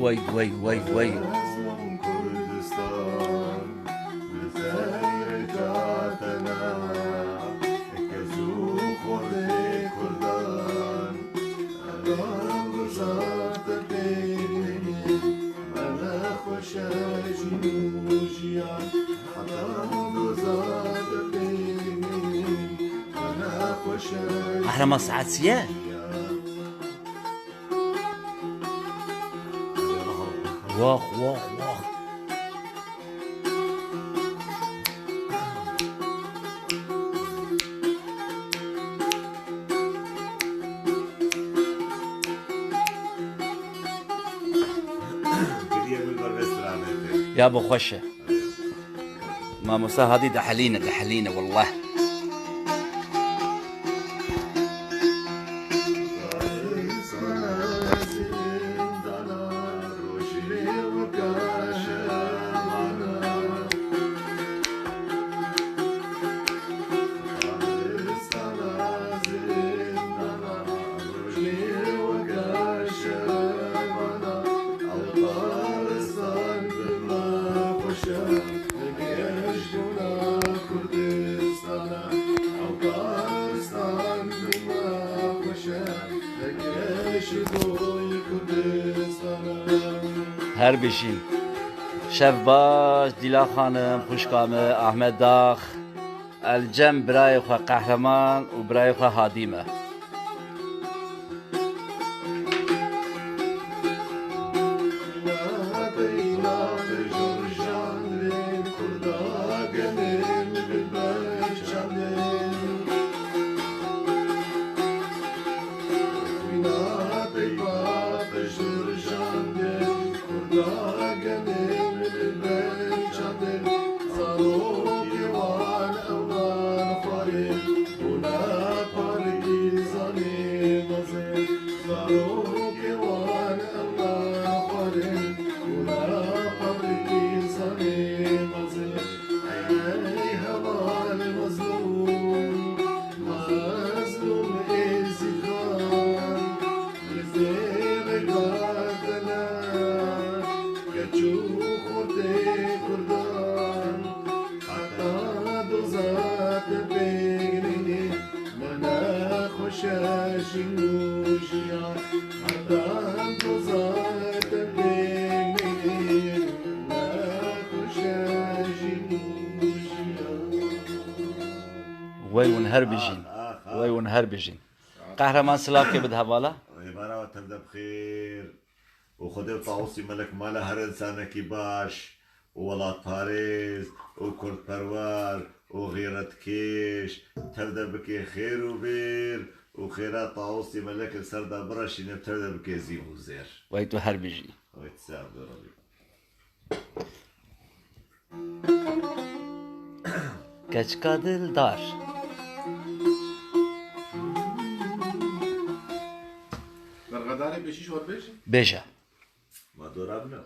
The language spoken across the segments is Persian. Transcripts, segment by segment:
وای وای وای وای قهرمان ساعتیه واخ واخ واخ يا ابو خوشه ما موسى هذه دحلينا دحلينا والله هر بشین شف باش دیلا خانم خوشکامه احمد داخ الجم برای خو قهرمان و برای خو هادیمه وای ونهر بجین وای ونهر بجین قهرمان سلاف که بده حواله برا تبدا بخير وخذ طاووسي ملك مال هر انسانك باش وولاد باريس وكرد پروار وغيرت كيش تبدا بك خير وبير وخيرات طاووسي ملك سردا برشين تبدا بك زيم وزير وای تو هر بجی وای تساب ربي کچکا دلدار برغداری بشیش ور بشی؟ بجا ما دورابنا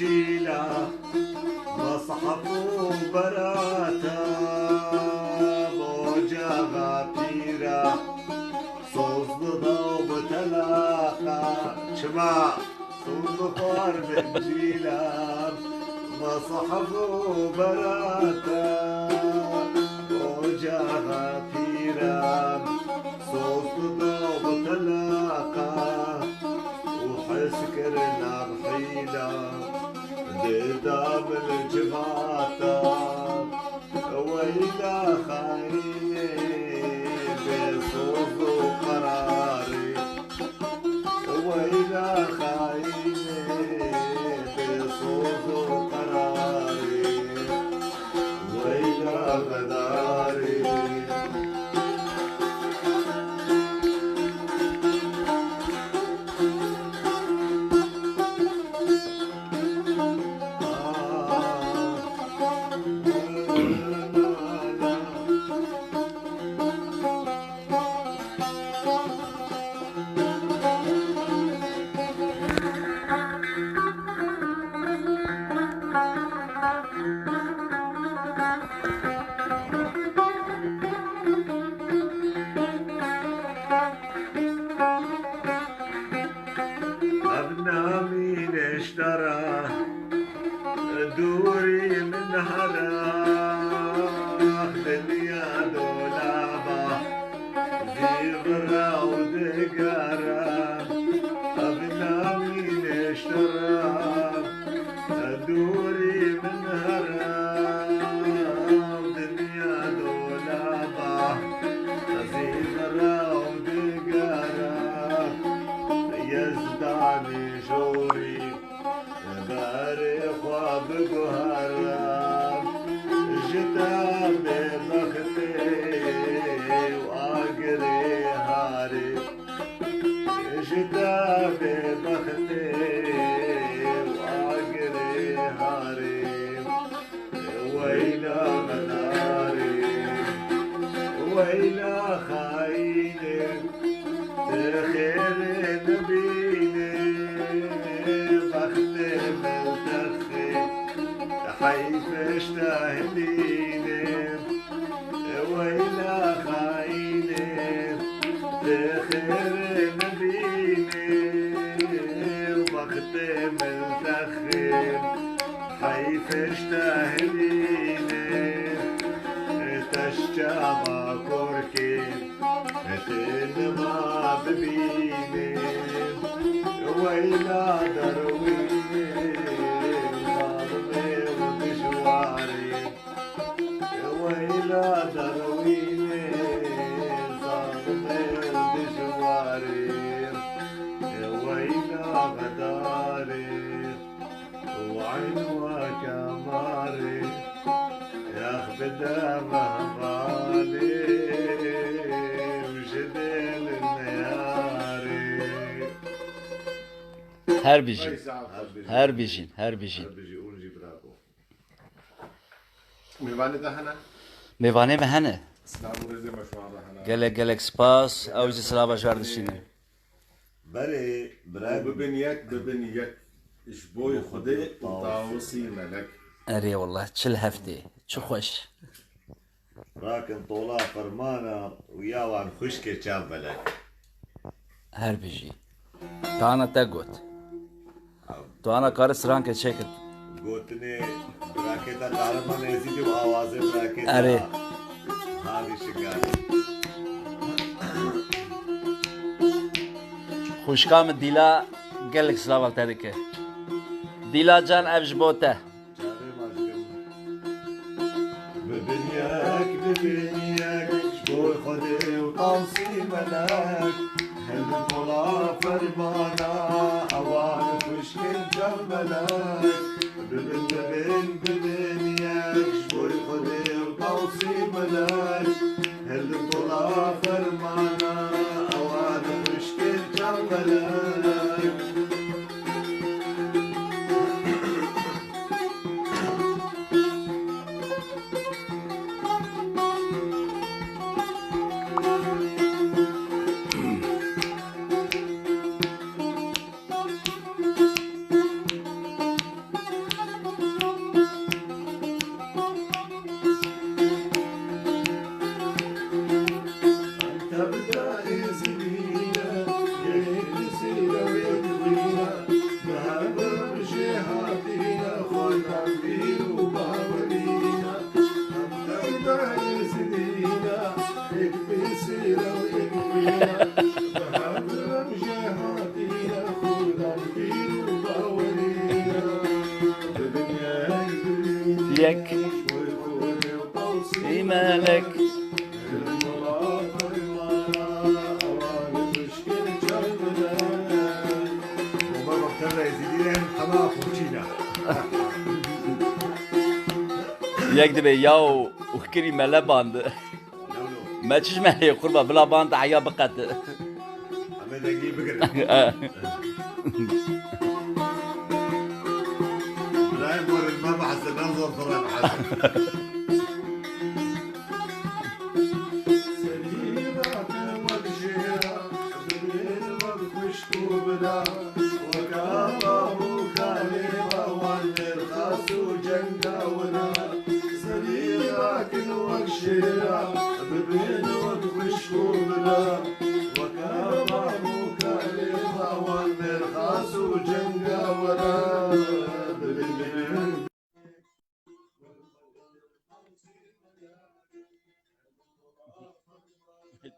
بنجيلا مصحف وبراتا موجة بيرا صوص ضوب تلاقى شمع صوص فار بنجيلا مصحف وبراتا موجة بيرا صوص ضوب تلاقى وحسكر الأرحيلة دام الجماعة ويلا خايني بصوت وقراري ويلا خايني بصوت وقراري ويلا غداري مين اشترى دوري من هراخ دنيا دولابة زيغرة ودقارة أبنا مين اشترى دوري من هراخ دنيا دولابة زيغرة ودقارة يزداني جوري بارخ وبقهرام جتاب بختي وأقري هاري جتاب بختي وأقري هاري ويلا مناري ويلا خايني خير نبيني بختم التخي حيث اشتهليني ويلا خايني خير نبيني وبختم التخي حيث اشتهليني تشجابا كوركي تنما ببيني ويلا درويني ظالمي ومشواري ويلا درويني ظالمي ومشواري ويلا غداري وعين وكماري ياخذ مهمالي وجدل النياري هر بیجین هر بیجین هر بیجین بيجي اونجي براكو میوانه ده هنه میوانه به هنه سلام ورزه مشوار هنه گلک گلک سپاس اوج سلام شوردشینه بري براكو ببین یک اشبوی خوده طاوسی ملک اری والله چل هفته چه خوش راكن طولا فرمانا وياوان خشكي كان بلك هر بیجی تانا تگوت تو انا کار سران که چکت قوتني براكيتا تعلم نزيدي وآوازي براكيتا أري. هذه شقال خوشکام دیلا گلک سلام وقت که دیلا جان افش بوته ببنياك شبوي خدي وطوسي ملاك هل طلع فرمانا اوان خشكي جملاك ببنياك شبوي خدي وطوسي ملاك هل طلع فرمانا اوان خشكي جملاك يك مالك وما بقتل يزيدين حما فوتشينا يك دبي ياو وكري ملا باند ما تشش ما هي قربة بلا باند عيا بقت أما دقي بقر لا يمر ما بحسن ننظر ترى بحسن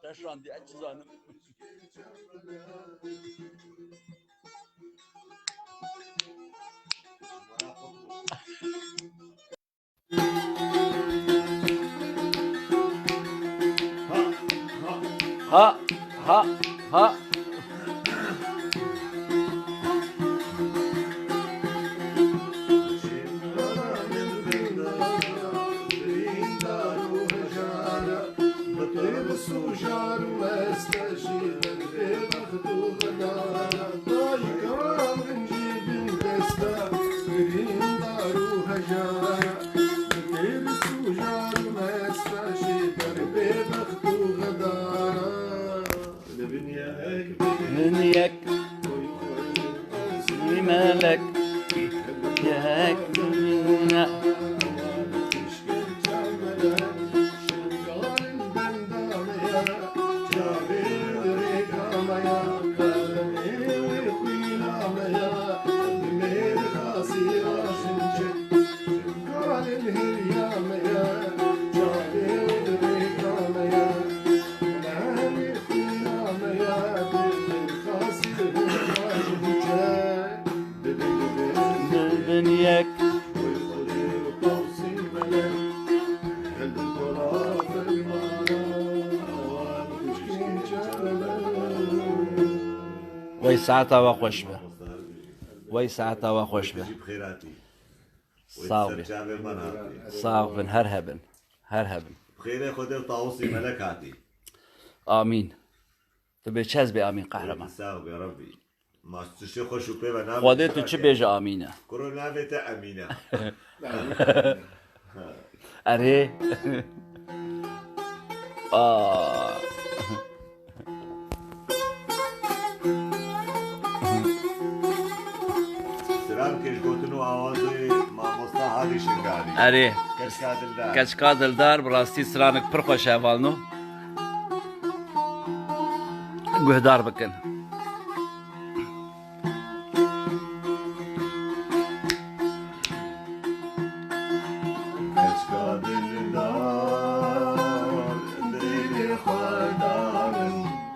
تشران دي أجزانم ها ها ها من يك مالك يك منا يك وي ساعتها وخوش به وي ساعتها وخوش به بخيراتي صاوبي صاوبن هرهبن هرهبن بخير خذ طاووسي ملكاتي آمين تبي تشزبي آمين قهرمان صاوب يا ربي ما تشي خوش وبي بنام خودت تو چه بیجه آمینه كورونا بيتا امينه اره آه سلام كيش قوتنو آوازي ما مصطحى شنگاني اره كشكا دلدار کچکا دلدار براستی سرانک پر خوش احوالنو گهدار بکن كشكا دلدار دلي خدار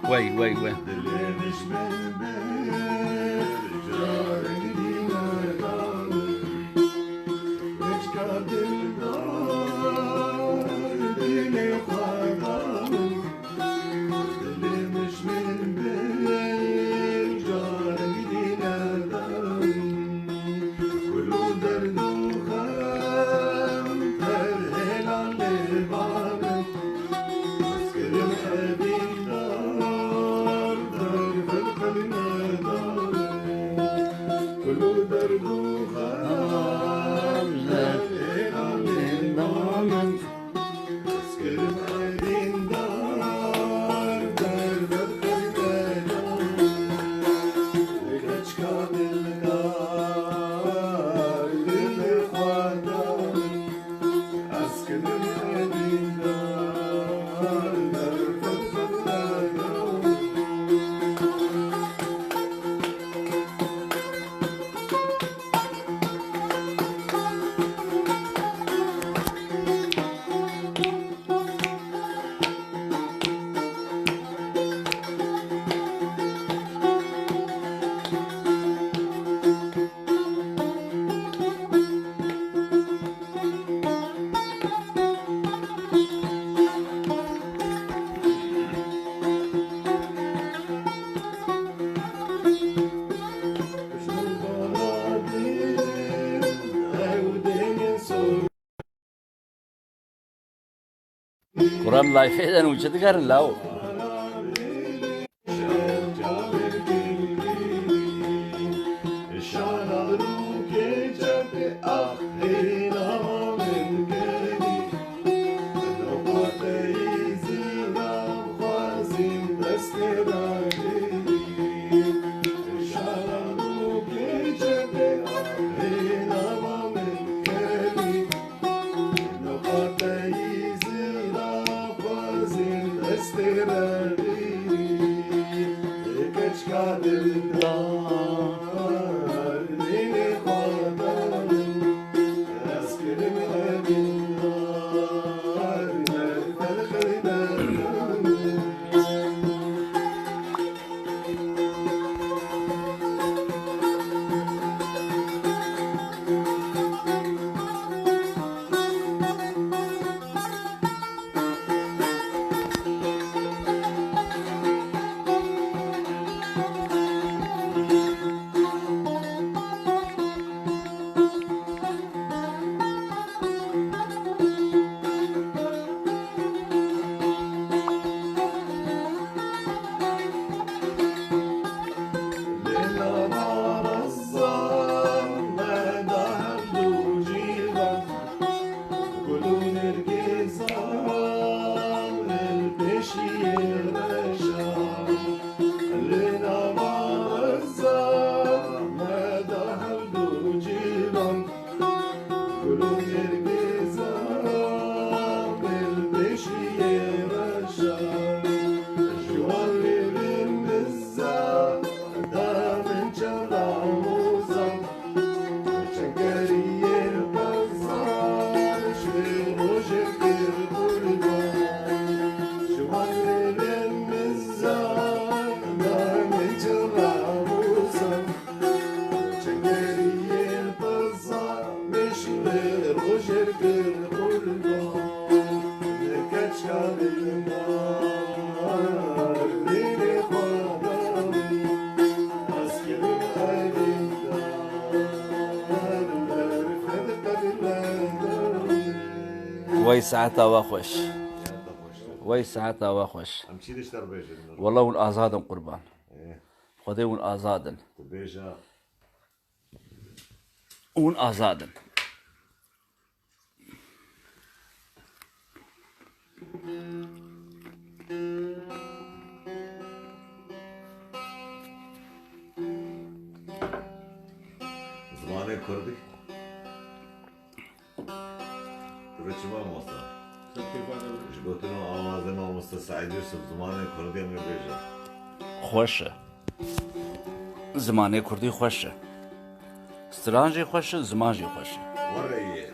وی وی وی دلي مش من بيت جار قديمة دار كشكا دلدار دلي خدار دلي مش من بيت جار قديمة دار كلو دردو خام ترهل على الباب مسكر الحبيب دار دار فالقلنا دار كلو دردو خام ترهل على الباب مسكر الحبيب دار دار فالقلنا دار كشكا دلدار دل خدار اسكن الحبيب دار دار فالقلنا قرآن لایف ایدن و چه دکارن لاو وای ساعت آوا خوش وای ساعت آوا خوش هم چی دشتر بیشتر والله اون آزادن قربان خدای اون آزادن بیشتر اون آزادن زمان کردی تو چی ما ماستا جبتنو آواز ما مستسعد یوسف زمان کردی هم بیشتر خوشه زمانه کردی خوشه سترانجی خوشه زمانجی خوشه وریه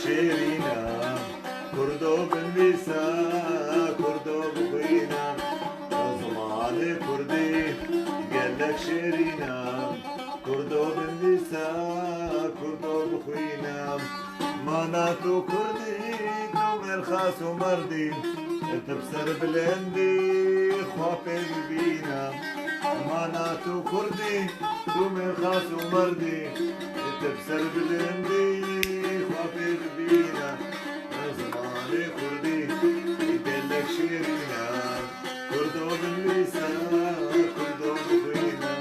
شيرينا كردو بنبيسا كردو بخوينا زمان كردي قالك شيرينا كردو بنبيسا كردو بخوينا ماناتو كردي دوم الخاص ومردي تبصر بلندي خوافي بينا ماناتو كردي دوم الخاص ومردي تبصر بلندي خوافي بينا زمان كردي قالك شيرينا كردو باللسا كردو بخوينا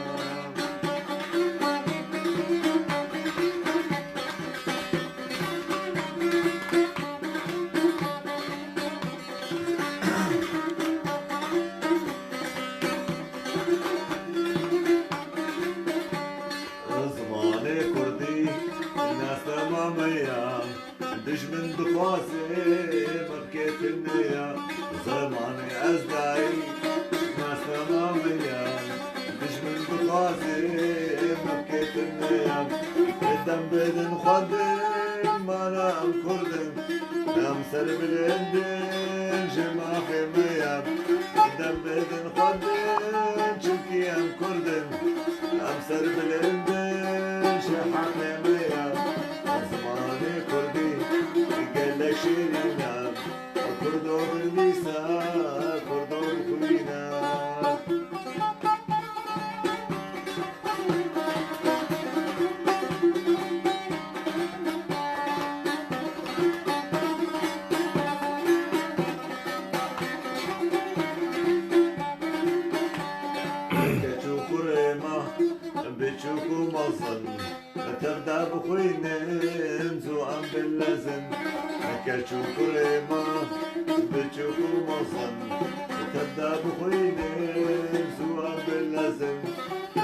زمان كردي الناس تمامية دجمن بخواسي مبكيت النية زماني أزدعي ناس تمامية دجمن بخواسي مبكيت دم بدن خودن منم کردن دم سر بلندن جمع خمیم دم بدن خودن چکی هم کردن دم سر بلندن شحا خمیم زمان کردی گلک شیرینم کردو بلیسا کردو بخوینم بتشوفوا مصن تبدا بخوينن زو ام باللزن كتشوفوا ريما بتشوفوا مصن تبدا بخوينن زو ام باللزن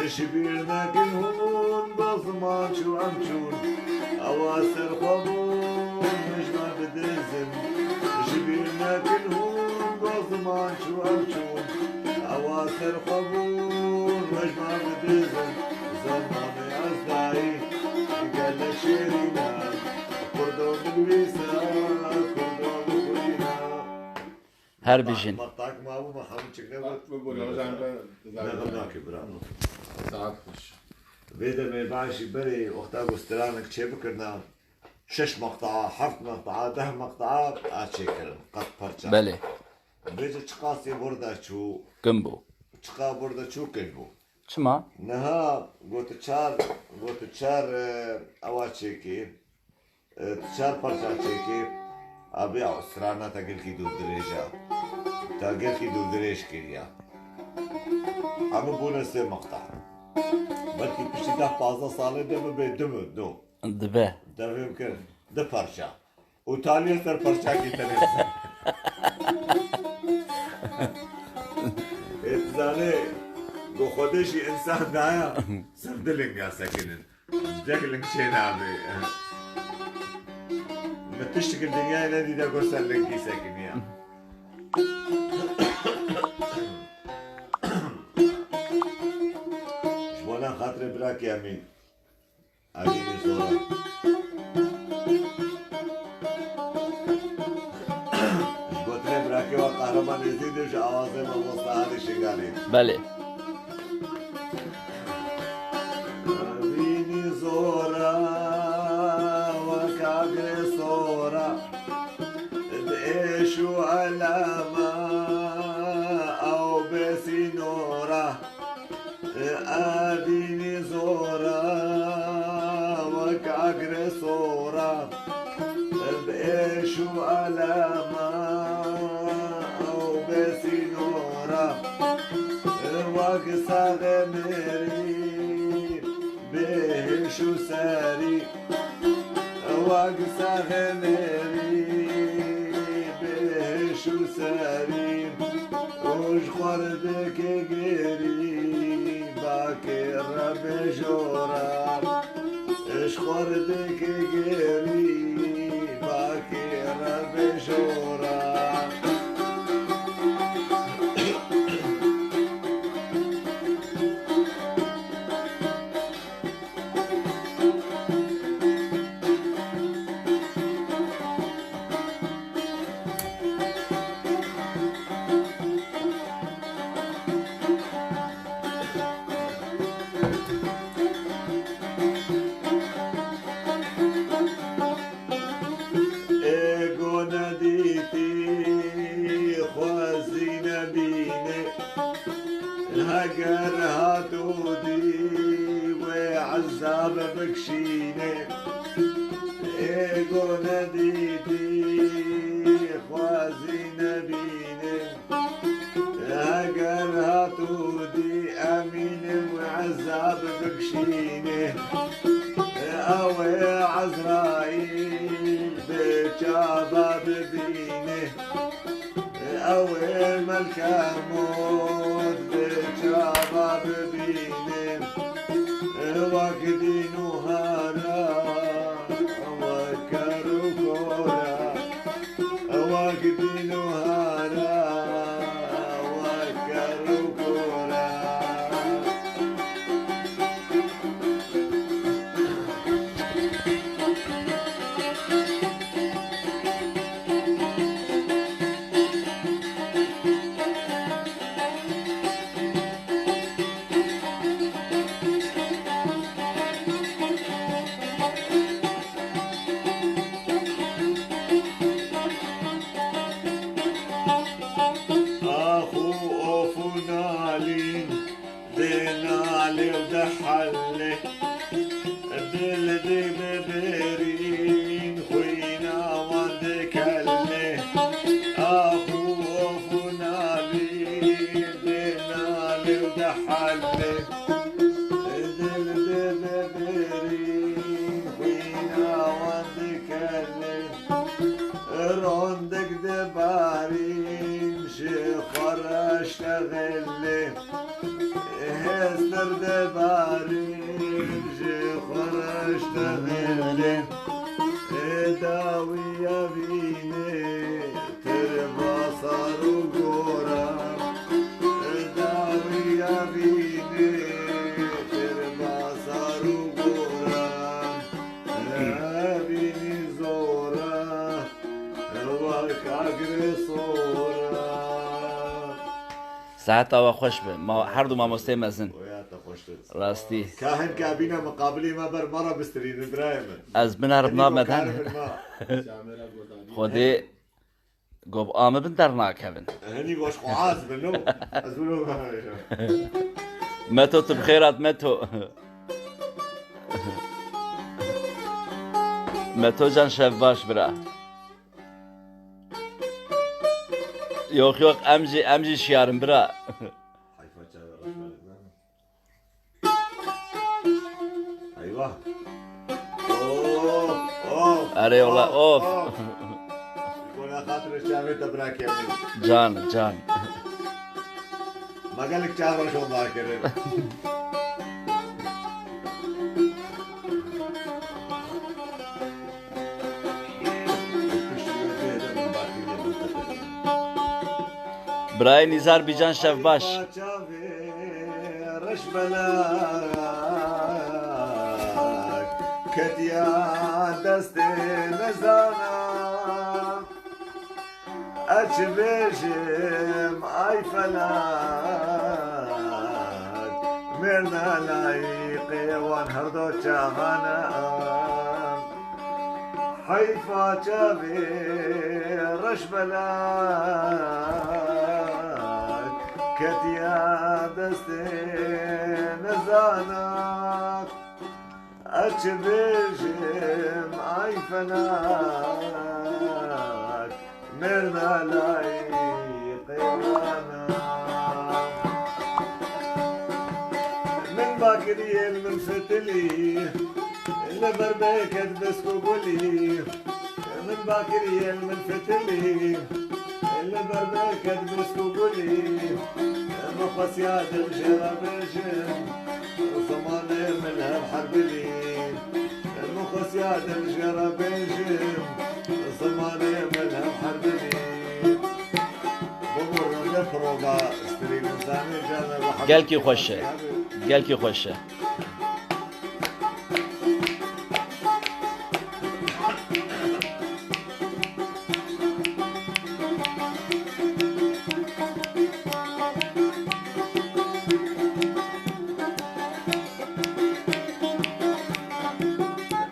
شبيرنا كلهن بزمان شو ام شون اواسر خبون مش ما بدزن شبيرنا كلهن بزمان شو ام شون اواسر خبون مش ما بدزن زمان أصدعي قال لك شيرينا كردو بالويسا كردو بخوينا هر بيجين مطاك ما أبو محمد شكرا بقول رجعنا نغمناكي برانو ساعات خش بيدا ما يبعش بري وقتها بسترانك شي بكرنا 6 مقطعة 7 مقطعة 10 مقطعة أتشكرن قد برشا بله بيجا تشقاسي بردا شو جنبو تشقا بردا شو كلبو شما نها قلت تشار اواتشيكي تشار برشاتشيكي ابي اسرانا تاقل كي دو دريجا تاقل كي دو دريج كيريا اما بونا سي مقطع بلكي بشي ده 15 سالة دم بدم دو دبه ده يمكن ده برشا وتالي سر برشا كي تنسى اتزاني گو خودشی انسان دایا سردلنگا سکنن دکلنگ شی نابی متشتكل دنيا نادي دا قرص لنگی سکنیا شمولا خاطر براك يا مين عجيني صورة شبوتني براكي وقهرمان يزيدش عواصم المصلحة الشغالين بله زورا وكاغر صورا بإيشو علامة أو بسينورا أبيني زورا وكاغر صورا بإيشو علامة أو بسينورا وقصة غمري شو ساري واقصة غمري بشو ساري وش خردك قري باكر بجورا اش خردك قري باكر بجورا هجر هاتودي وعذاب بكشيني ايقو نديتي خوازي نبيني هجر هاتودي امين وعذاب بكشيني اوي عزرائيل بجابا ببيني اوي ملكة موت بجابا ببيني وقدي نهارا وكرو كورا وقدي نهارا وكرو كورا صندق دبارين شخرش تغلي هستر دبارين شخرش تغلي داوي يا بيني تربى صاروا قورا داوي يا بيني تربى صاروا قورا بيني زورا والكاغر صورا ساعت آوا خوش به ما هر دو ماموسته مزن ويا تخشت راستی كاهن كابينة مقابلي ما بر مرة بسترين إبراهيم از بنر نامدن جامعه گودانی خودی گوب آمه بن در ناکبن هني وش قعاز منو أزولو متو تبخيرات متو متو جان شف باش برا يوخ يوخ امجي شيارم برا أيوة أوه اري والله اوف يقول يا خاطر الشامي تبراك يا ابني جان ما قال لك شهر شو ذاكر براي نزار بيجان شف باش رش بلاك كتيا دست نزانا أتبجم أي فلاك مرنا لايقي وانهردو تشاغانا حيفا جابي رش بلاك كتيا دستي نزانك أتبجم أي فلاك مرنا لايقي وانا من باكري المنفتلي اللي بربيك تبسكو قولي من باكري المنفتلي اللي بربيك تبسكو قولي مخص يا الجرابيشن وصماني منها بحرب لي المخص يا الجرابيشن وصماني منها بحرب لي بمر نفروضة استرين انساني جامع قال كي خوشه قال كي خوشه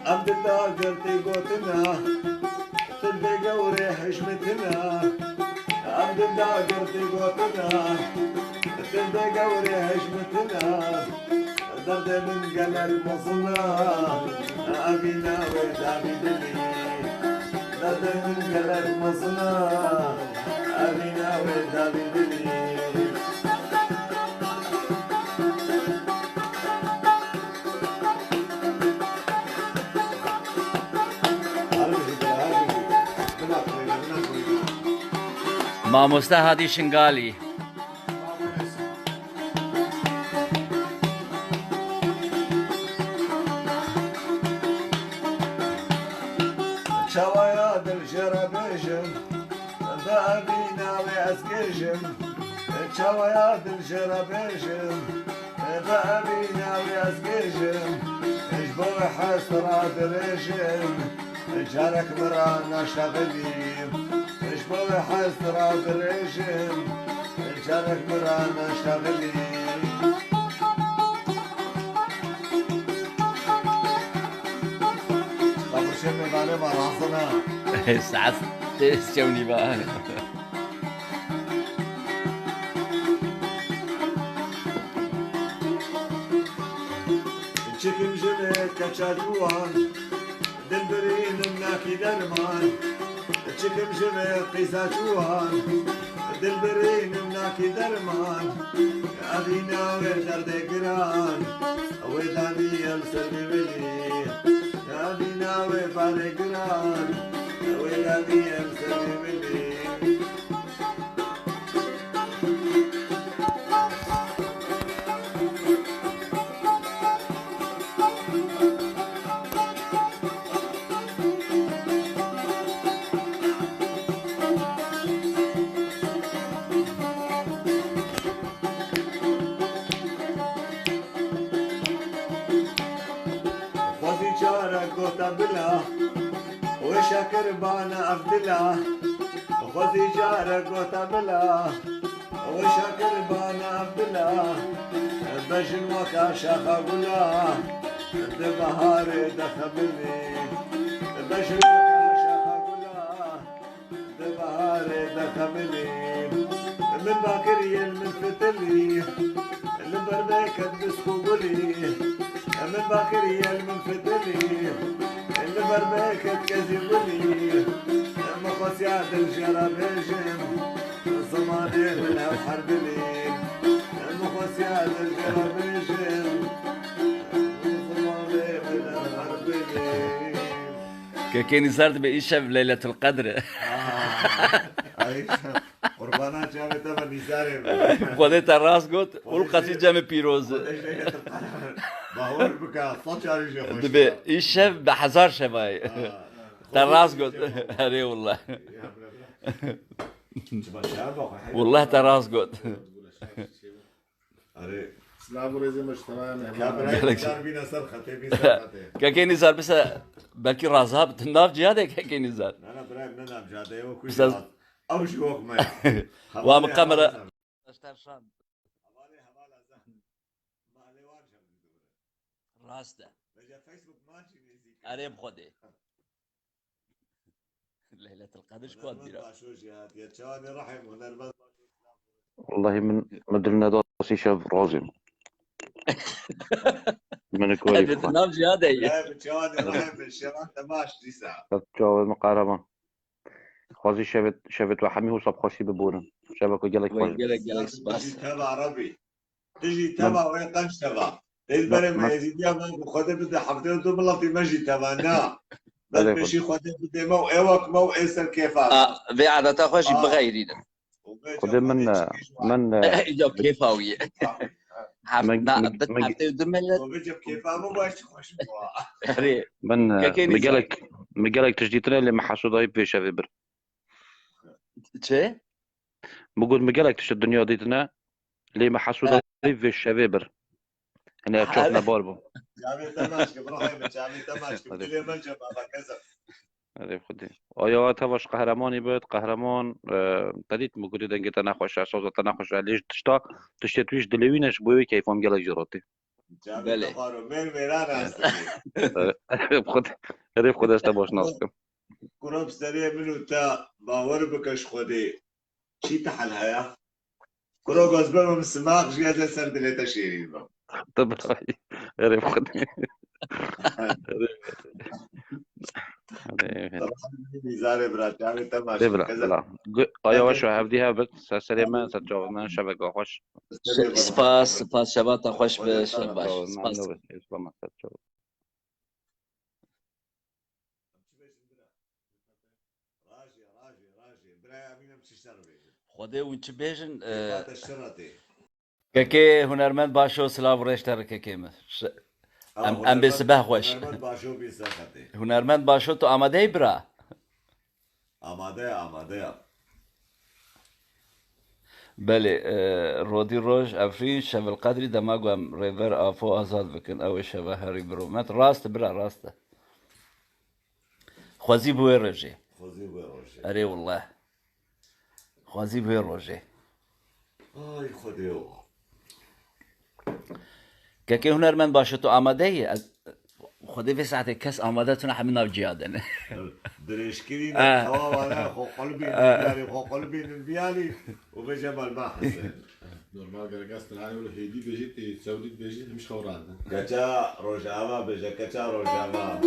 عبد الله قلتي قوتنا تبدي قوري حشمتنا عبد الله قلتي قوتنا تبدي قوري حشمتنا درد من قلب مصنا أبينا ودابي دلي درد من قلب مصنا أبينا ودابي دلي ماموسته هادی شنگالی شوايا الجرابيشم بابينا وياسكيشم شوايا الجرابيشم بابينا وياسكيشم اجبر حسرة دريشم جارك مرانا شغلي اجبر حسرة دريشم جارك مرانا شغلي شمي غالبا راسنا ساعت تشوني بقى çekim jeme kaçacuan dilberîn nakî derman çekim jeme qîsacuan dilberîn nakî derman evîna wê derdê giran wê danî el ser bêvelî evîna wê barê giran wê ويلاني امسلي مني خوزي جارك قوتا بلا وشكر بانا عبدالله خوزي جارك قوتا بلا وشكر بانا عبدالله بجن وكا شاخا قلا دبهار دخبني بجن وكا شاخا قلا دبهار دخبني من باكري من فتلي البربيك الدسكو قولي من باكري من فتلي البربيك تكزي قولي مخوص يعد الجرابيجن زماني منها بحرب لي مخوص يعد الجرابيجن زماني منها بحرب لي كاكيني صارت بإيشة بليلة القدر قربانات جامعة تبا نزاري خودت راس قلت والقصيد جامع بيروز باور بكا صوت جاري خوش دبي إيشة بحزار شباي تراس قلت هري والله والله تراس قلت أري سلام ورزي مجتمعنا كابرا كان بينا سرخة بينا سرخة كاكيني صار بس بلكي رازها بتناف جهاده كاكيني صار أنا برايم ننام جادة وكل أستاذ. شيء أو شو وقت ما وام قمرة راسته أريب خدي ليلة القدر شكوات ديرا والله من مدلنا دوسي شاف رازم من كوري بتناف جهاده لا بتشواني رحم بالشباب تماش دي ساعة جو المقاربة خوازي شافت وحمي وصاب خوشي ببونا شابك وجالك خوش قالك تجي تبع عربي تجي تبع وين قنش تبع تدبر ما يزيديا ما خده بده حفظه دو بلطي مجي تبعنا بس بشي خده بده مو ايوك مو ايسر كيفاش في عادة خوشي بغيرين خد من كيفاوية وبيجي كيفا مو باش خوش من مقالك تجديدنا اللي ما حسوداي في شافبر شي؟ بقول مقالك تشد الدنيا ديتنا اللي ما حسوداي في شافبر انا شفنا باربو جامي تماش ابراهيم جامي تماش قلت لي منجم هذا كذا هذه خدي آیا تواش قهرمانی بود قهرمان تدید مگودی دنگی تنخوش اساس تنخوش علیش تشت تویش دلوینش بوی کیفام گله جراتی جامي تخارو میران هست خود خودش تباش ناستم كرة بسرية منو تا باور بكش خدي شي تحل هيا كرة غزبة من سماق جيادة سرد اللي تشيرين بهم طب غريب خدي زاري برات يعني تماش لا آیا وش هفدیها بس سليمان ستجاوب من شبکه خوش سپاس شبات خوش بش باش سپاس راجي براي امين امشي شربي خودي ونچ بیژن فات الشرطي كاكي هنرمند باشو سلاو ريشتر كاكيمه ام بسبه خوش باشو بيساختي هنرمند باشو تو آماده برا آماده بله رودی روش افرین شب القدری دماغو هم ریور آفو آزاد بکن او شبه هری برومت راست برا راست خوزی بوی رجی اره والله خوزی بوی رجی آی خدیو که هنرمند باشه تو آماده ای خودی به ساعت کس آماده تونه همین ناو جیادن درشكري وانا خو قلبي نبيالي خو قلبي نبيالي وبجمال ما حسن نورمال قرقاس العالم ولا هيدي بيجي سعودي بيجي مش خوران كتا روجاما بجا كتا روجاما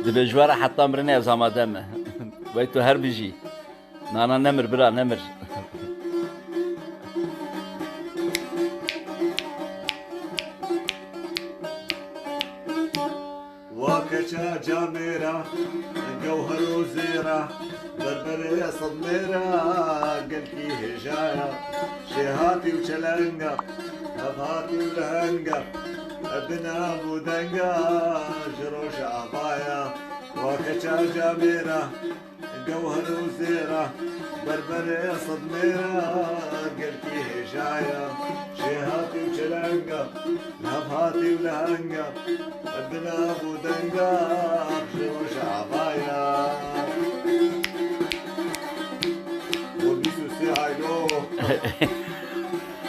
دبي جوارة حتى مرني زما دمه ويتو هربجي نانا نمر برا نمر وكشا جاميرة جوهر وزيرة بربرية صدميرة قلكي هجاية شيهاتي وشلنقة أبهاتي ولهنقة ابنا بودنقة جروش عباية وكشا جاميرة جوهر وزيرة بربرية صدميرة قلكي هجاية شيهاتي وشلنقة أبهاتي ولهنقة ابنا ابو دنقاق جروش عبايا وبيسو سيعيلو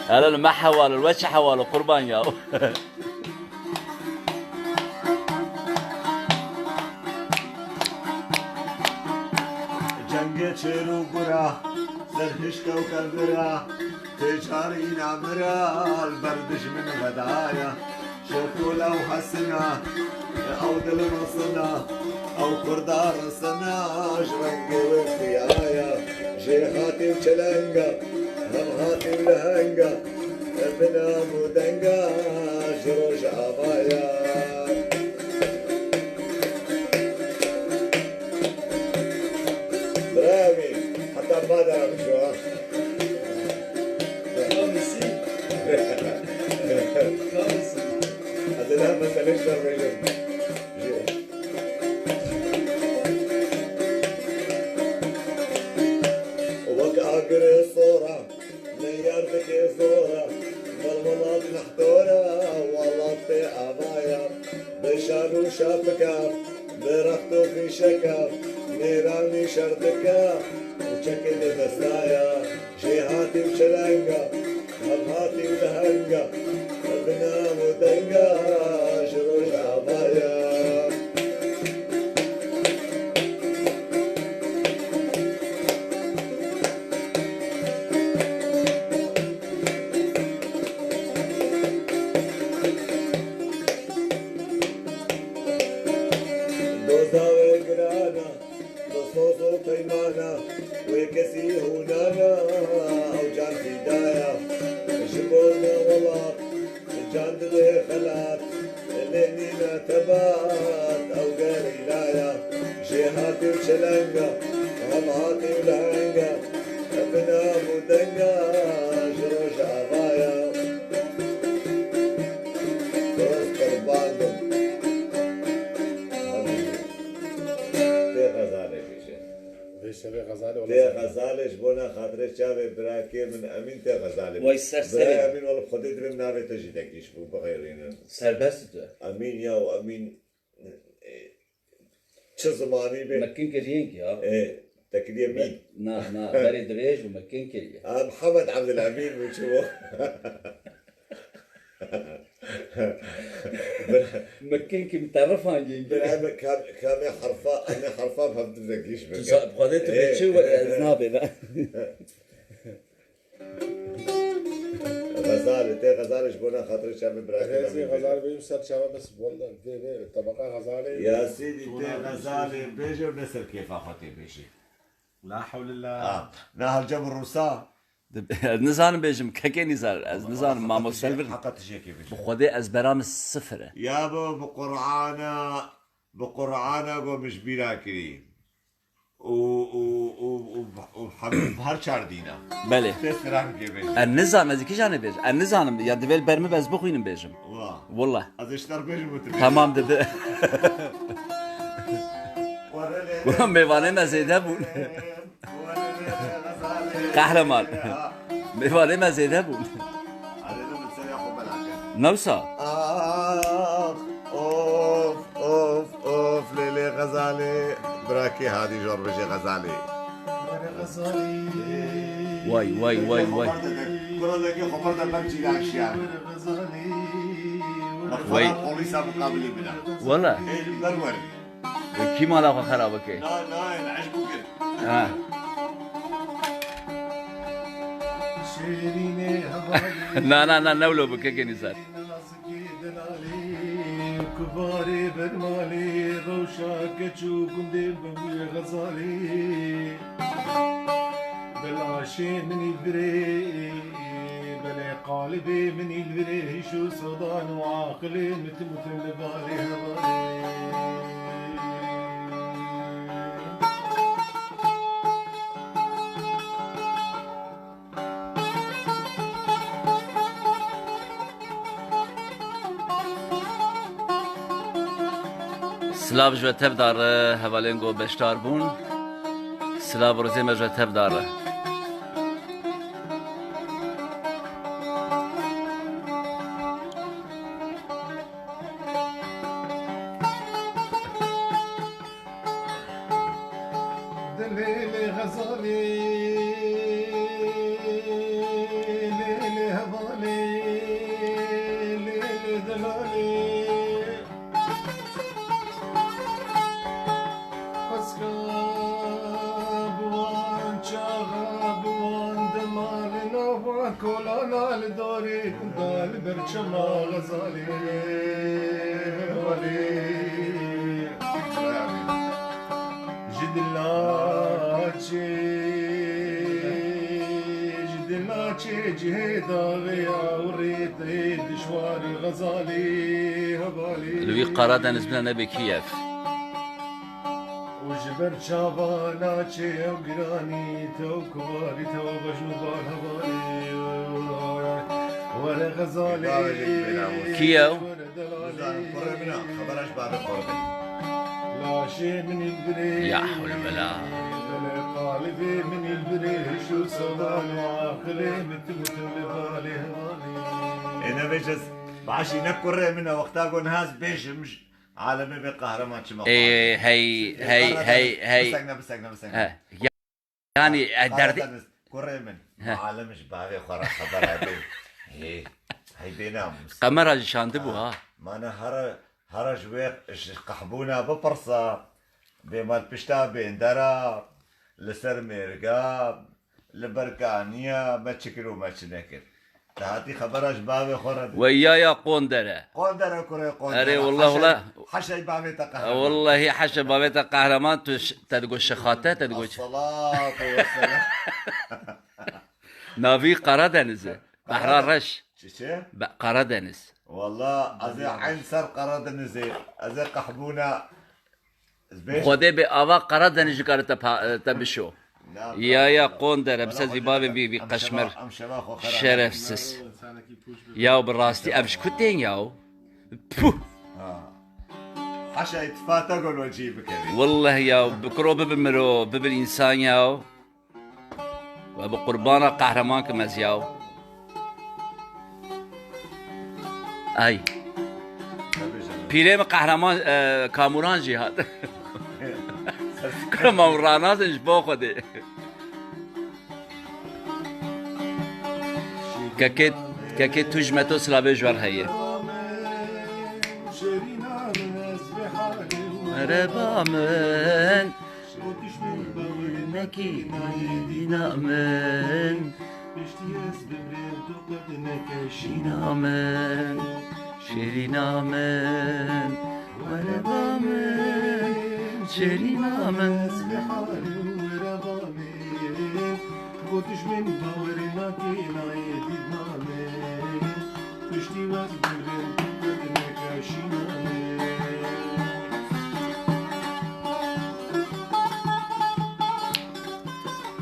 هذا ما حوال الوجه حواله قربان يا جنگه چرو برا زرهش كوكب برا تجاري نعمرا البردش من غدايا شوكولا وحسنا او دل نصنا او قردار سنا شرنقي وفيايا جيهاتي وشلنقة همهاتي ولهنقة ابنا مودنقة جروش عبايا برامي حتى ما درى شو هذا لا مثلا ايش درى وكأجر الصورة نيرتك صورة بالمناط محتورة والله في عباية بشانو شافكة برختو في شكا نيراني شردكة وشكل بسايا جيهاتي وشلنقة همهاتي ولهنقة ابنا ودنقة جروش عباية دوزا وقرانا نصوص وقيمانا وكسي هونانا او جان فدايا جبونا والله جان دي خلات لانينا تبات او غير لايا جيهاتي وشلنقة همهاتي ولهنقة ابنا مودنقة جروش عبايا دوز قربانكم شبه غزالي تي غزالش بونا خاطرش شافي براكي من امين تي غزالي وای سرسری. برای امین والله خودت رم ناوی تجدیدکیش بو بغیرین سربست تو امین یا و امین چه زمانی به مكين كرينك يا تكليه مين نا بري دريج ومكين كريه محمد عبد الامين وشو مكين كي متعرف عن جيب كان حرفاء انا حرفاء فهمت زكيش بقضيت بتشو زنابي غزالة تي غزالة شبونا خاطر الشعب هذه ابراهيم غزالي بيمسر شباب بس والله في طبقة غزالي يا سيدي تي غزالة بيجي ونسر كيف اخوتي بيجي لا حول الله نهر جبل روسا نزانم بيجم كاكي نزار از نزانم مامو سلفر حقت شيكي بيجي بخودي از برام الصفر يا بو بقرآنا قو مش بيراكري وحبيب هر چار دينا بله تسران كي بيجي النظام از کی جانه بیج النظام یا دویل برمی بز بخوینم بیجم والله از اشتر بيجي متر تمام ده والله میوانه مزیده بود قهرمان میوانه مزیده بود نوسا اوف ليلي غزالي براكي هذه جور بيجي غزالي واي واي واي واي كل ذاك خبر ده بمشي لاشياء واي بوليس مقابلي بنا والله برور كي مالا خرابك لا العجبو كده نا نولو بك كني صار باري برمالي روشا كتشو كندي بوي غزالي بالعشي من البري بلا قالبي من البري شو صدان وعاقلي متمت لبالي هبالي سلاف جو تف داره هوالنگو بشتار بون سلاف روزی مجو تف داره دليلي غزالي ليلي هضالي ليلي دلالي حسكا بوان شاغا بوان دمال نوبا كولانا لدوري دال برشما غزالي غزالي جدلاچي جهدا غيا وريت دشواري غزالي هبالي لوی قرار دنز بنا نبی کیف وجبر شاباناچي او جراني تو كباري تو بجنوبار هبالي ورا غزالي کیو قربنا خبرش بعد قربنا لا شيء من البري یا حول بلا قالبي من البري شو صدان وعاقلي متمت لبالي هبالي انا بجز بعشي نكر منها وقتها قول هاز بيش مش عالمي بقهرمان شما ای هی بسكنا یعنی دردی كر من عالمش باغي خرا خبر هي هي بينام قمر شانده بو ها ما انا هرج ويق قحبونا ببرصة بمال بشتا بندرا لسر ميرقاب لبركانيا ما تشكرو ما تشنكر تهاتي خبرش بابي خورد ويايا قوندره قندرة كوري قندرة أري والله حشي بابي تقهر والله حش بابيت قهرمان تدقو الشخاته تدقو الصلاة والسلام نافي قرا دنزه بحر رش شو قرا دنز والله ازي عين سر قرد نزي ازي قحبونا خوده به آوا قرا دنج کار تبشو یا قوندره بس زباب بی قشمر شرفسس یا براستی ابش کتین یا پو حشا يتفاتا قول وجيبك والله يا بكرو ببمرو ببالإنسان ياو وبقربانا قهرمان كمز ياو أي بيريم قهرمان كاموران جهاد كل مورانا زنج باخده كاكيت تجمتو سلابي جوار هيه ربا من مكي دينا من شينا من شيرينا من وربا من شيرينا من بوتش من باورنا كينا يدينا من تشتي واز ببرد تقدنك شينا من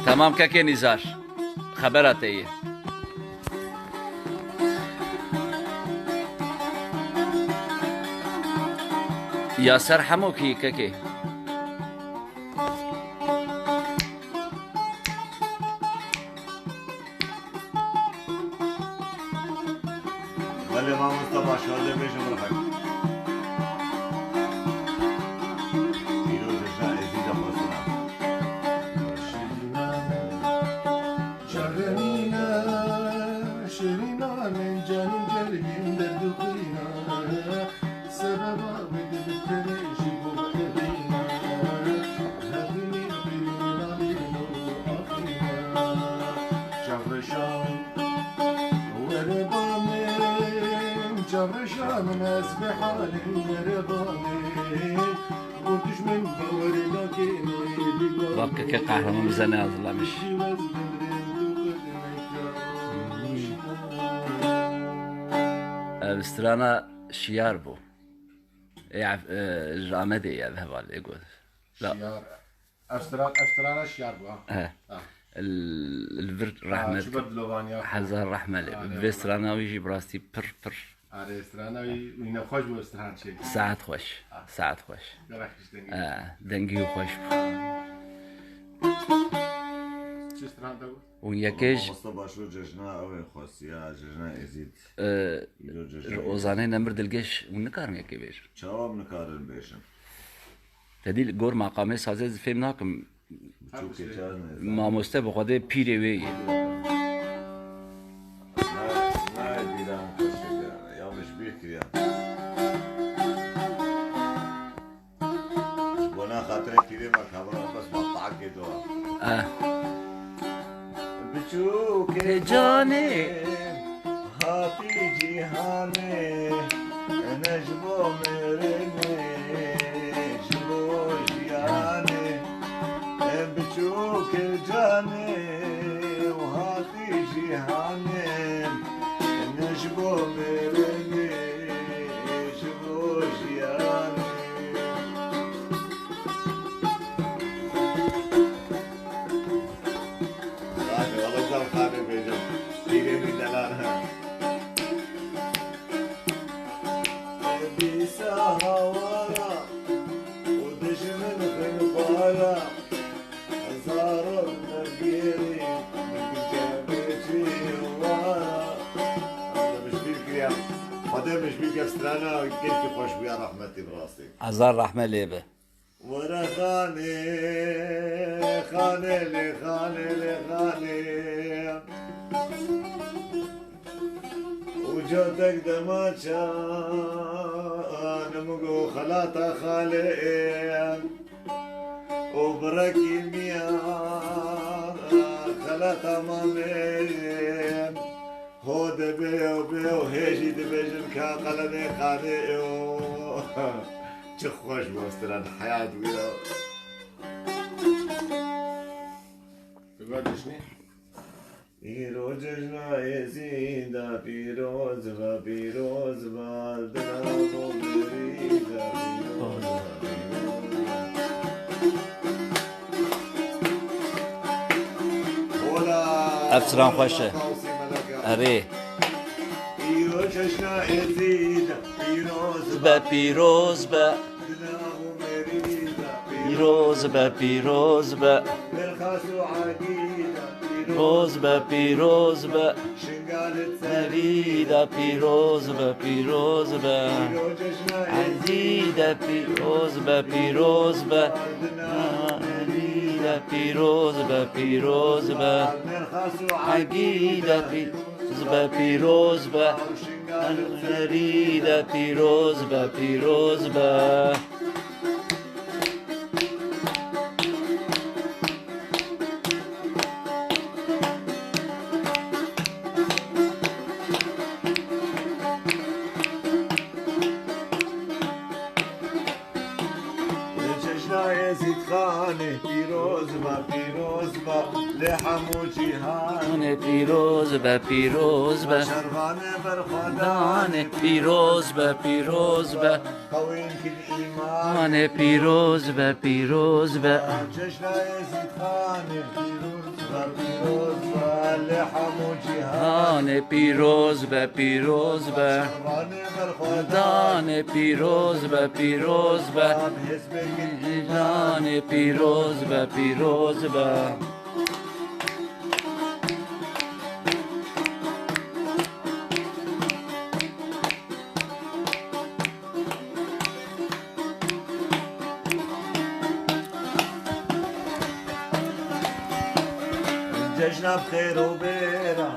تمام كاكي نزار خبرات ايه ياسر حموكي كاكي خلي ما مصطفى شو هذا بيش مرحك رشان ناس بحال رضاني وكش من بوري لكن واقع که قهرمان بزنه از لمش استرانا شیار بو جامده یا هواله گود لا شيار أسترانا شيار بوا الفرد شو رحمة بدلوانيا حزار رحمة لي بسترانا ويجي براستي پر على أسترانا وينا خوش بو أستران شيء ساعت خوش ساعت خوش قرحش دنگي دنگی و خوش شو أستران تقول و یکیش مصطفى شو ججنا أوي خاصية ججنا يزيد روزانه نمبر دلگش و نکارم یکی بیش شوام نكارن بيشن تدیل گور مقامه سازه فهم ناکم شو كيجان ماموسته بخوده پیره وی ما يدي لهم كشكا يا مش بيك يا وانا خاطر كلمة خبرها بس مقطعك كده بشوك جاني هاتي جهاني نجبو مرني جبو جياني بشوك جاني وهاتي جهاني نجبو مرني جبو جياني خاني والله زر خاني بيجم تيجي من دلالها بيساها ورا ودش من خلفايا زار النبيري من قلبي ورا هذا مش بيك يا هذا مش بيك يا استرانا كيف خوش بيا رحمتي براسي هزار رحمه لیبه ورا خاني خاني لي خاني لي خاني وجودك دماچا نمقو خلاطة خالي وبركي ميا خلاطة مامي هو دبيو بيو هيجي دبيجن كا قلني خاني تخوش بوستران حياة ويا تقول شنو پیروزنا یزیدا پیروز و پیروز و دلمو بریدا پیروز افسران خوشه اره پیروزنا یزیدا پیروز به پیروز به دلمو بریدا پیروز به پیروز به برخاص و عقیدا پیروز به پیروز به شنگالت نویدا پیروز به پیروز به پیروزنا عزیدا پیروز به پیروز به عزیدا پیروز به پیروز به برخاص و عقیدا پیروز به پیروز به نویدا پیروز به پیروز به يزيد خانه پیروز با لحمو جهان پیروز به پیروز به شرغانه برخدان دان پیروز به پیروز به قوين كل ایمان آن پیروز به پیروز به جشن يزيد خانه پیروز با لحمو جهان آن پیروز به پیروز به شرغانه برخدان دان پیروز به پیروز به حزب كل دان پیروز به پیروز به جشن بخير وبيرة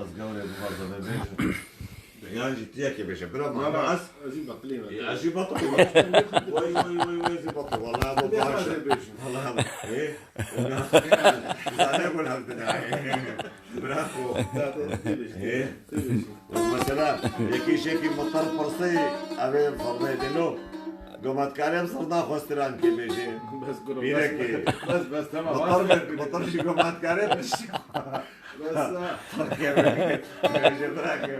بس قولي بمرضى بيش يعني جيتيك يا باشا برا لا مع لا أجيب بطلين اجي بطل وي وي وي وي زي بطل والله ابو باشا والله ايه انا اقول هذا برافو ايه مثلا يكي شيكي مطر فرصي ابي فرمي دينو قومت كاريم صرنا خوستران كي بيجي بس قولوا بيركي بس تمام مطر شي قومت كاريم بس بيجي براكي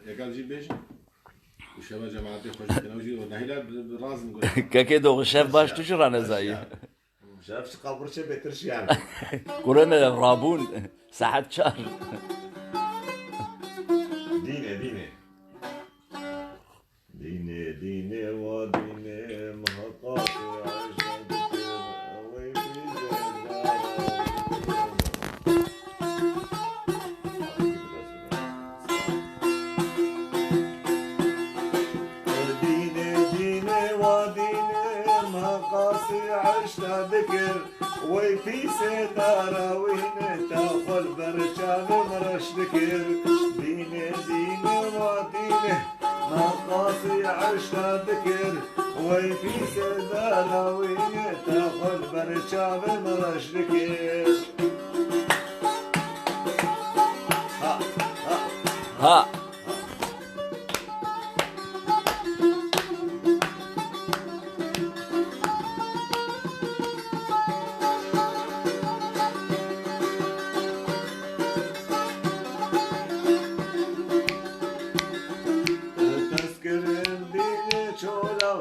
يا قال جيب بيش وشباب جماعتي خوش كانوا يجوا نهيلا بالراس نقول كاكي دو شاف باش تجرى انا زي شاف قبر شي بيترش يعني كورنا رابون ساعة شهر ديني ديني ديني ديني وديني مهقاتي عشقك ويفي ديني ديني وديني مهقاتي عشت ذكر ويفي ستارة وين تاخذ برشام مرش ذكر ديني ديني وديني مقاصي عشت ذكر ويفي ستارة وين تاخذ برشام مرش ذكر ها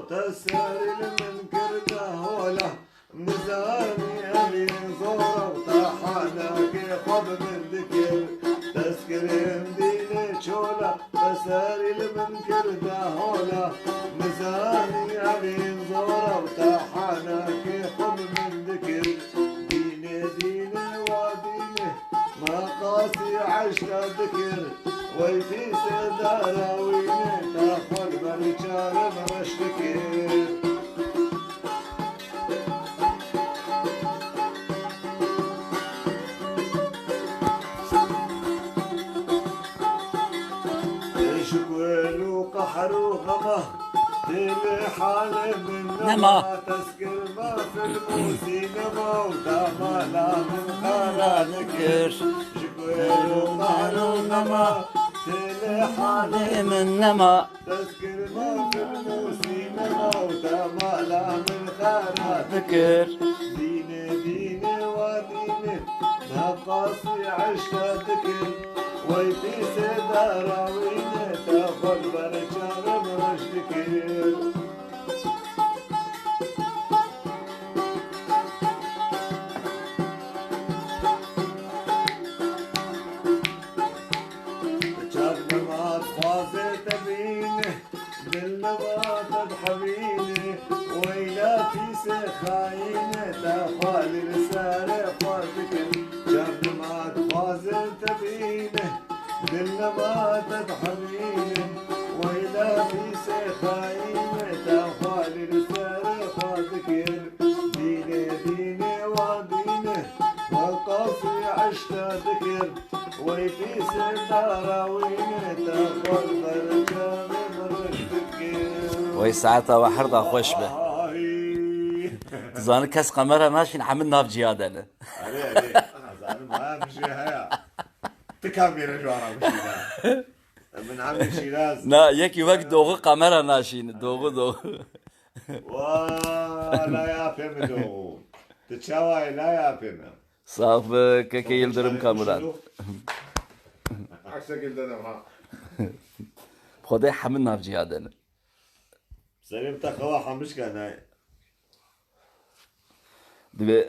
تسر المنكر دهوله ميزاني ابي زوره وطاحنك خب من ذكر تسكر مدينة شوله تسر المنكر دهوله ميزاني ابي زوره وطاحنك خب من ذكر ديني ديني وديني مقاصي عشت ذكر ويفي سدارة وين تاخذ برشام مرشتكر شكوى وقحر وغمه تلي حالي من نما تسكر ما في الموسي نما وداما لا من خارا ذكر شكوى وقحر وغمه تلي حالي من نما تسكر ما في الموسي نما وداما لا من خارا ذكر ديني ديني وديني نقاصي عشت ذكر ويفي سدارة وين تاخذ برشام مرشتكر شرب ما تفازي تبيني دلنا ما تضحبيني ويلا في سخايني تاخذ لساني خاطك شرب ما تفازي تبيني دلنا ما تضحبيني ويلا في سخايني تاخذ لساني خاطك ديني ديني وديني مقاصي عشت ذكر ويفي سدارة وين تاخذ برشام مرشتكر وي ساعتها وحرضة خوش به زان كاس قمرها ماشي حمد ناف جياد انا عليه زعلان ما مشي هيا تكمل جوارا مشي من عم شيراز نا يكي وقت دوغو قمرها ناشين دوغو ولا يا فهم دوغو تتشاوي لا يا فهم صاف كاكي يلدرم كاملان عكسك انت انا خدي حمد ناف جياد انا سليم تخوا مش كان هاي دبي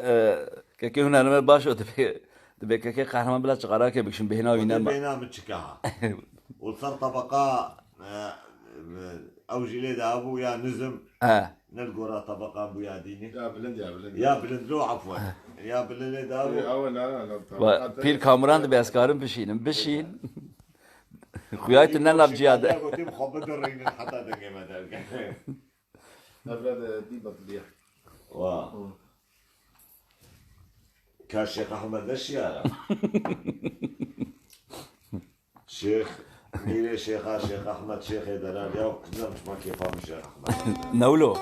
كاكي هنا انا باشو دبي كاكي قهرمان بلا شغاراك بكشن بهنا وينام بينام تشكاها وصار طبقة او جليد ابو يا نزم نلقوا طبقة ابو يا ديني يا بلند يا بلندلو عفوا يا بلند ابو اول لا بير كامران دبي اسكارم بشين خویایت نلاب جیاده قلت مخبط الرين حتى دنجي ما دنجي نبرد دي بطبيعة واه كان الشيخ احمد الشيارة شيخ ميري شيخ احمد شيخ دلال يا وكذا مش ما كيف فاهم الشيخ احمد نولو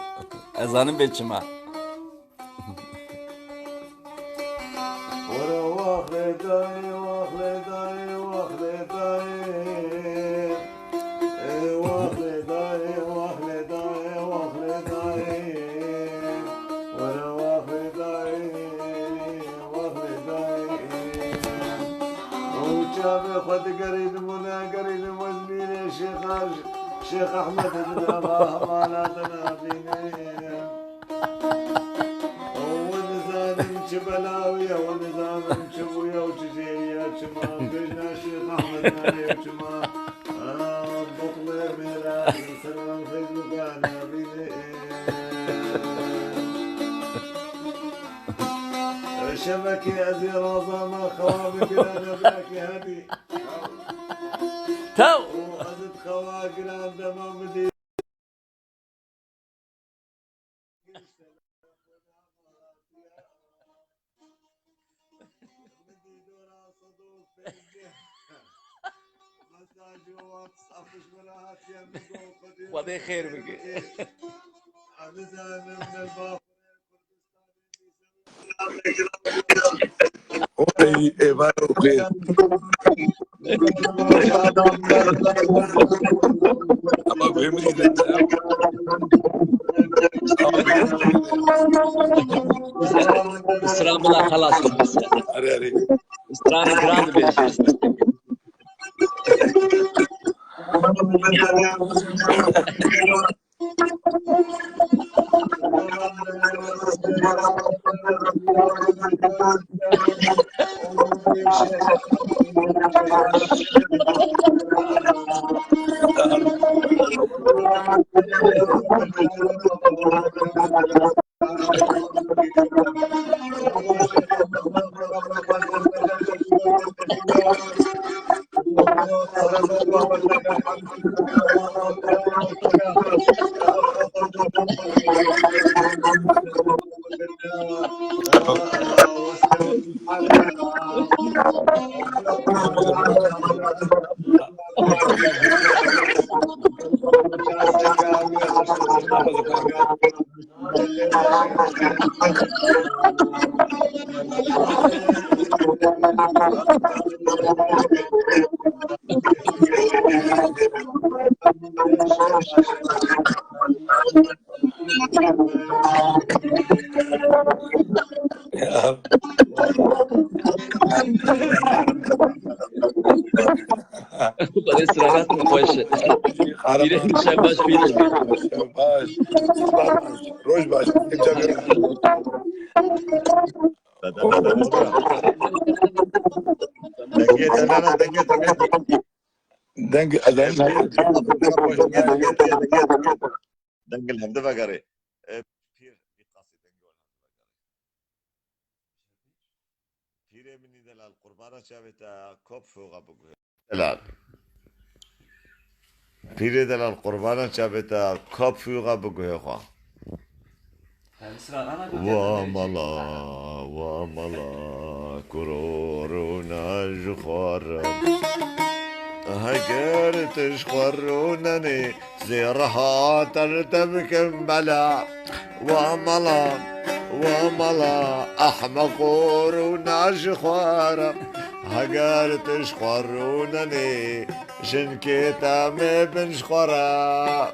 ازانم بيتشما ورا واخلداي واخلداي واخلداي واخلداي واخلداي واخلداي ورا واخلداي واخلداي وشاف خد قريب منا قريب وزميلي شيخ احمد بن الله ما تنافيني ونظام بلاوية ونظام شبوية وجزيرية شما بجنا شيخ احمد مالي وشما بطلة ميرا سلام فيزو كان بيني شبكي ازي رازاما خوابك لا نبلاكي هدي تو وازد خواك لا دما مدي خدای خیر بگه Oy, var okey. Ama benim de İslam'la halas Arı arı. İslam'ı grand beşiz Parece rahat mı başı? Birini şabaş birini. Baş. Roj baş. Denk دنقل الهمدفة قري بير مني دلال قربانة شافتا كوب فوق ابوك دلال بير دلال قربانة شافتا كوب فوق ابوك يا اخوان واملا واملا كرورونا جخار هجر تشخرونني زيرها ترتبك بلا واملا واملا احمقورونا جخار هجر تشخرونني شنكيتا بن شخرا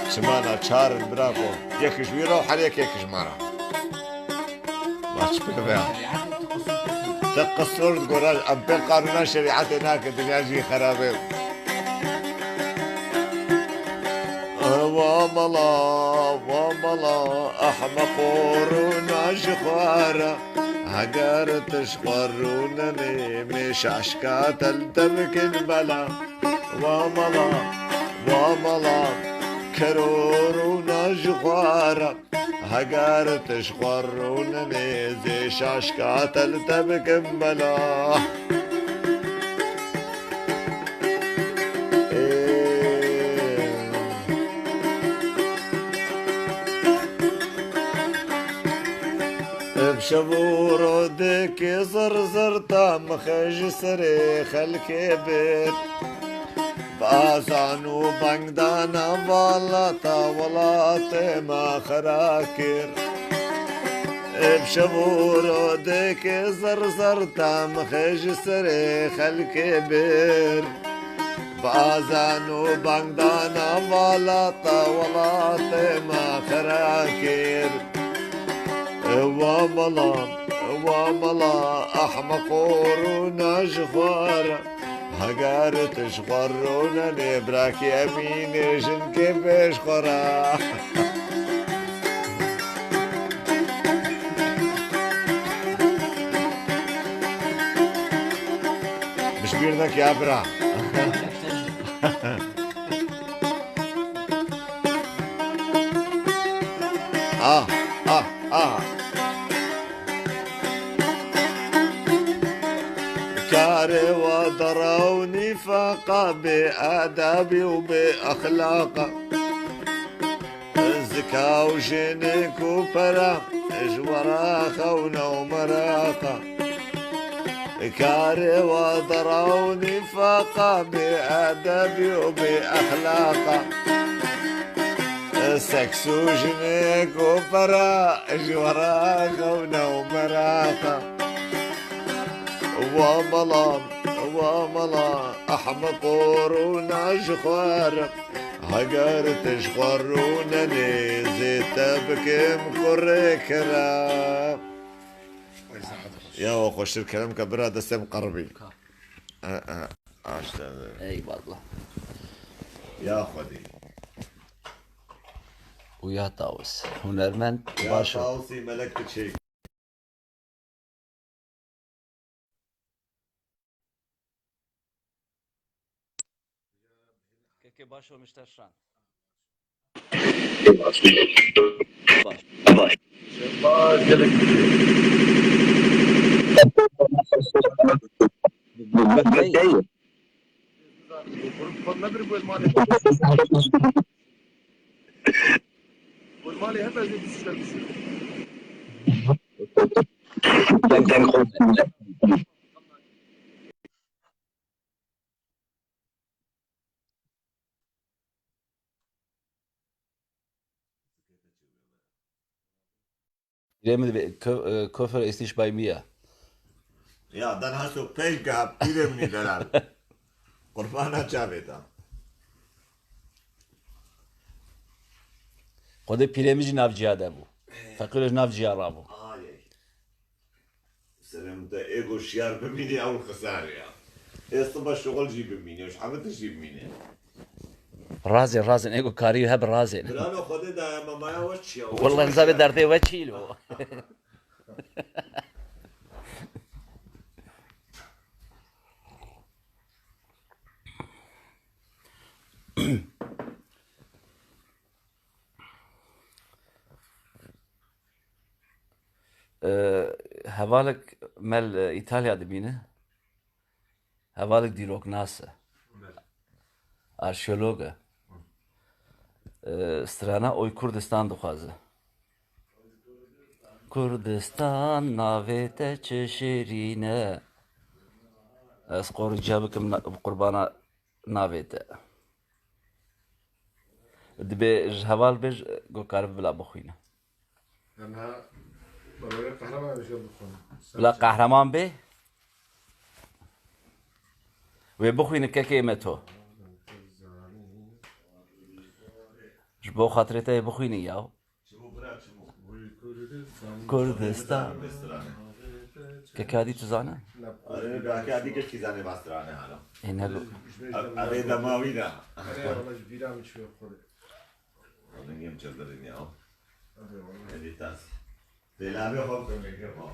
سمانا تشار براكو يكش ويروح عليك يكش مرة ما تشبه بها تقصر تقول أبي قانون شريعة هناك الدنيا جي خرابيب واملا واملا أحمقورونا شخوارا هقار تشخورونني مش عشكات التبك البلا واملا واملا كرورونا جخوارا هقار تشخورونني زي شاشكات التبك بلا بشبور دك زرزرتا مخج سري خلك بيت بازان وبنگدانا والتا ولات ما خراكر بشبور دك زرزرتا مخج سري خلك بير بازان وبنگدانا والتا ولات ما خراكر وملا أحمق ورونا جخوار هقارت شخورونا نبراك يمين جن كيفش خورا مش بيرنك يا برا كاري وضروني فاقة بآدابي وبأخلاقه الزكاة وجنك وبرا جورا خونا ومراقة كاري وضروني فاقة بآدابي وبأخلاقه سكس وجنك وبرا جورا خونا ومراقة وملا أحمق ورونا جخوار هقارت جخورونا نزيت بكم كركرا يا وخش الكلام كبرا دستم قربي اي والله يا خدي ويا طاوس هنرمند يا باشا طاوسي ملكت شيء كيكي باشا ومشترشان Koffer ist nicht bei mir. Ja, dann hast du Pech gehabt, wieder nicht daran. قربانا جاویدا خود پیرمیج نافجیاده بو فقیرش نافجیارا بو سلام ده ایگو شیار ببینی اول خساره یا استبا شغل جی ببینی وش حمد جی ببینی رازن ایگو کاری هب رازن بلانو خود ده مامایا وش چیا والله نزابه درده و چیلو هوالك مال إيطاليا دبينه هوالك ديروك ناسا arşeologa strana oy Kurdistan duxwaze Kurdistan navete çeşirine ez qoruca bikim qurbana navete dibe heval bir gokarib bila bixwîne bila qehreman bê wê bixwîne kekê me to ji bo xatirê te bixwînî yaw Kurdistan kekadî tu zane Belki keşke zane bastırane hala. hêne Araya da mavi da. Onun yem çadırın ya. Editas. Delave hop mikrofon.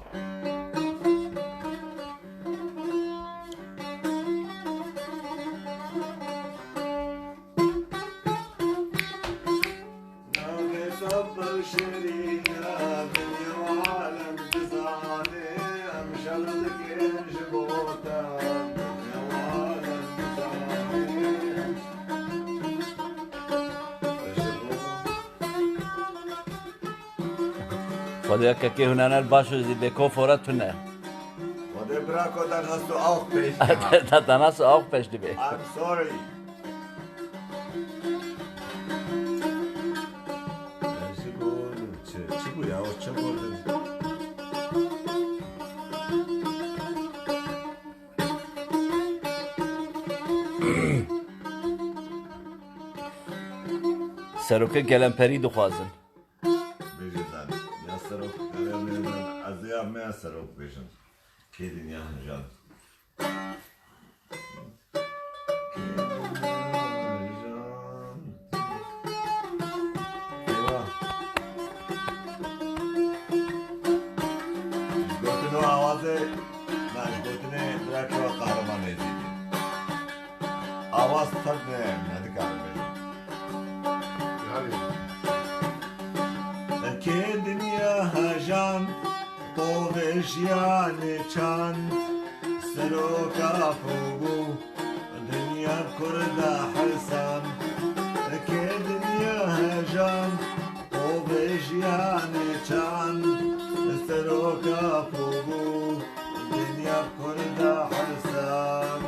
خدا که هنر الباشو زی کفارتونه خدا براکو در هستو آخ پیش تناس آخ پیش دیبه I'm sorry چی بود یا چه بود سروکه گلمپری دخوازن بیجیدن یا سروک گلمپری از یا می سروک بیجن کی دنیا جان आवाज थक गए अधिकार में के दुनिया हजान तो वेशियान चंद सरो का फूगू दुनिया कुर्दा हसन के दुनिया हजान तो वेशियान चंद सरो का फूगू दुनिया कुर्दा हसन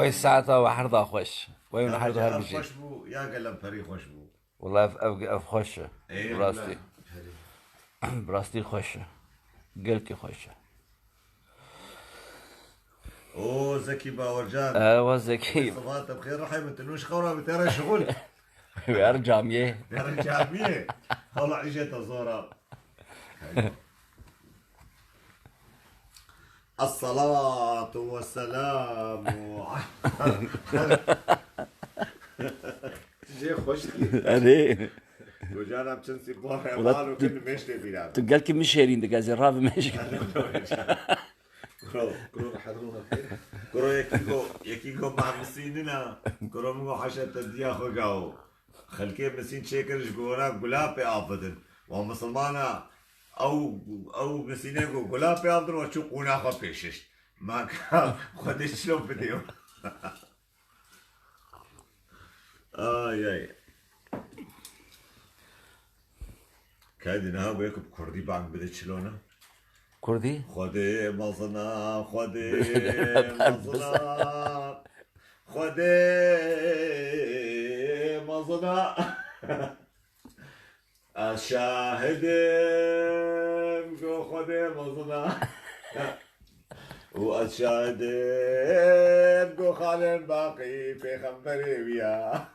وای ساعتا و حردا خوش وای من حردا هر بشی خوش بو يا قلم فري خوش بو والله اف خوشه إيه، براستي براستي خوشه قلتي خوشه اوه زكي باورجان ايوه زكي صباحك بخير رحمة تنوش خورة بترى شغل ارجع ميه يا رجال مية والله عيشة زورة الصلاة والسلام جي خوش ايه وجانا بتنسي بوها والله مالو كن مشتي بيلعب تقال كي مش شيرين دقا زي الرافي ماشي كرو حضرونا خير كرو يكيكو مع مسيننا كرو مغو حشا تديا خوغاو خلكي مسين شكرش قونا قلابي آفدن ومسلمانا او مسينيكو قلابي آفدن وشو قونا خو بيشش ما كان خدش شلو بديو آي كادي نها ويكب كردي بانك بدت شلونه كردي خدي مصنع خدي مصنع خدي مصنع الشاهدين جو خدي مصنع والشاهدين جو خالد باقي في خمري وياه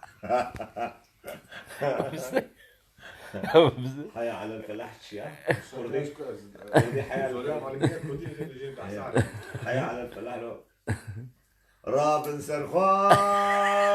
حيا على الفلاح يا كردي كردي حيا حيا على الفلاح لو رابن سرخان